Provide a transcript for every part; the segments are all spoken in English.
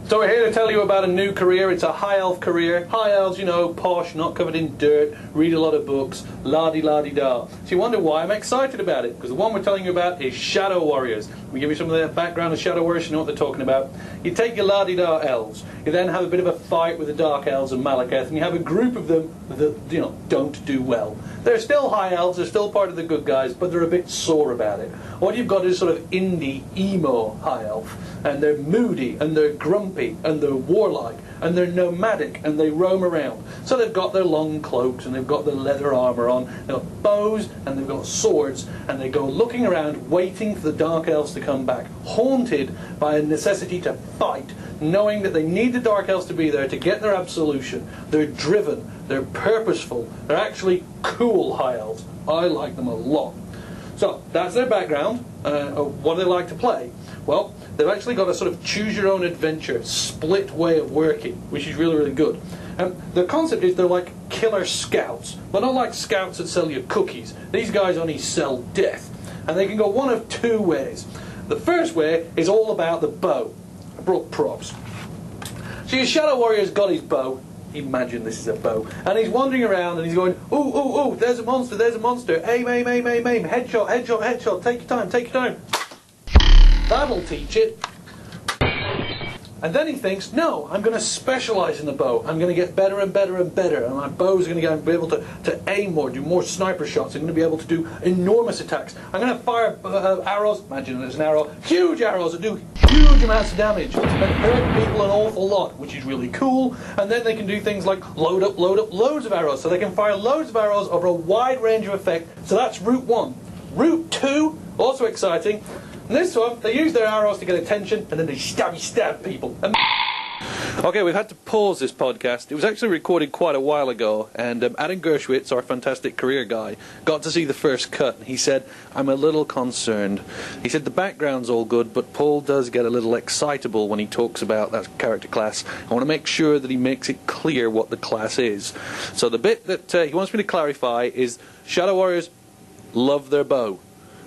So we're here to tell you about a new career. It's a high elf career. High elves, you know, posh, not covered in dirt, read a lot of books, la-di-la-di-da. So you wonder why I'm excited about it, because the one we're telling you about is Shadow Warriors. We give you some of the background of Shadow Warriors, you know what they're talking about. You take your la-di-da elves, you then have a bit of a fight with the Dark Elves and Malekith, and you have a group of them that, you know, don't do well. They're still high elves, they're still part of the good guys, but they're a bit sore about it. What you've got is sort of indie, emo high elf, and they're moody, and they're grumpy, and they're warlike, and they're nomadic, and they roam around. So they've got their long cloaks, and they've got their leather armour on, they've got bows, and they've got swords, and they go looking around, waiting for the Dark Elves to come back, haunted by a necessity to fight, knowing that they need the Dark Elves to be there to get their absolution. They're driven, they're purposeful, they're actually cool high elves. I like them a lot. So, that's their background. What do they like to play? Well, they've actually got a sort of choose-your-own-adventure, split way of working, which is really, really good. The concept is they're like killer scouts, but not like scouts that sell you cookies. These guys only sell death. And they can go one of two ways. The first way is all about the bow. I brought props. So your Shadow Warrior's got his bow. Imagine this is a bow. And he's wandering around and he's going, ooh, ooh, ooh, there's a monster, there's a monster. Aim, aim, aim, aim, aim. Headshot, headshot, headshot. Take your time, take your time. That'll teach it. And then he thinks, no, I'm going to specialise in the bow. I'm going to get better and better and better. And my bows are going to be able to aim more, do more sniper shots. I'm going to be able to do enormous attacks. I'm going to fire arrows. Imagine there's an arrow. Huge arrows that do huge amounts of damage. And hurt people an awful lot, which is really cool. And then they can do things like load up loads of arrows. So they can fire loads of arrows over a wide range of effect. So that's route one. Route two, also exciting. And this one, they use their arrows to get attention, and then they stab people. Okay, we've had to pause this podcast. It was actually recorded quite a while ago, and Adam Gershwitz, our fantastic career guy, got to see the first cut. He said, I'm a little concerned. He said the background's all good, but Paul does get a little excitable when he talks about that character class. I want to make sure that he makes it clear what the class is. So the bit that he wants me to clarify is Shadow Warriors love their bow.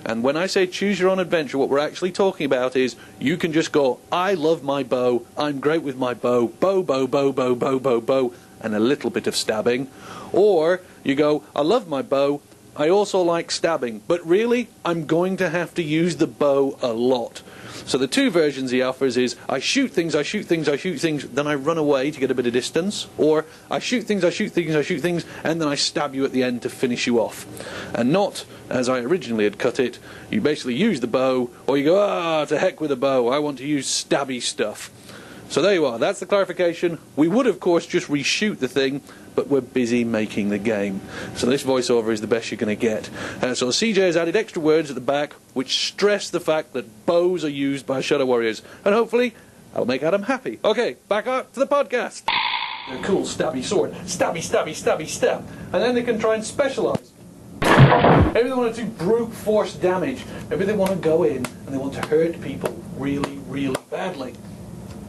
And when I say choose your own adventure, what we're actually talking about is you can just go, I love my bow, I'm great with my bow, bow, bow, bow, bow, bow, bow, bow, and a little bit of stabbing. Or you go, I love my bow, I also like stabbing, but really, I'm going to have to use the bow a lot. So the two versions he offers is, I shoot things, I shoot things, I shoot things, then I run away to get a bit of distance. Or, I shoot things, I shoot things, I shoot things, and then I stab you at the end to finish you off. And not, as I originally had cut it, you basically use the bow, or you go, to heck with the bow, I want to use stabby stuff. So there you are, that's the clarification. We would, of course, just reshoot the thing, but we're busy making the game. So this voiceover is the best you're going to get. So CJ has added extra words at the back, which stress the fact that bows are used by Shadow Warriors. And hopefully, I'll make Adam happy. Okay, back up to the podcast. A cool stabby sword. Stabby, stabby, stabby, stab. And then they can try and specialise. Maybe they want to do brute force damage. Maybe they want to go in and they want to hurt people really, really badly.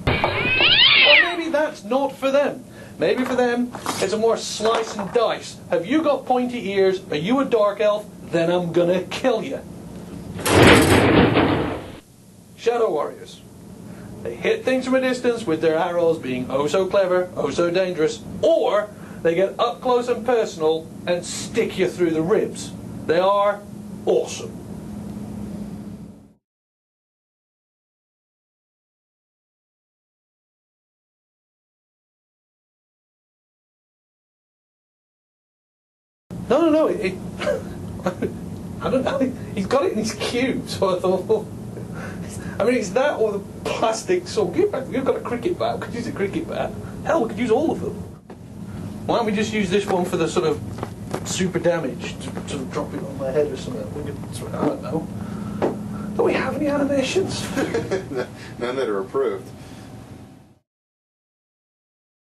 Or maybe that's not for them. Maybe for them, it's a more slice and dice. Have you got pointy ears? Are you a dark elf? Then I'm gonna kill you. Shadow Warriors. They hit things from a distance with their arrows being oh so clever, oh so dangerous, or they get up close and personal and stick you through the ribs. They are awesome. No, I don't know, he's got it in his cube, so I thought, I mean, it's that or the plastic sword. You've got a cricket bat, we could use a cricket bat. Hell, we could use all of them. Why don't we just use this one for the sort of super damage, to sort of drop it on my head or something? We could, I don't know. Do we have any animations? None that are approved.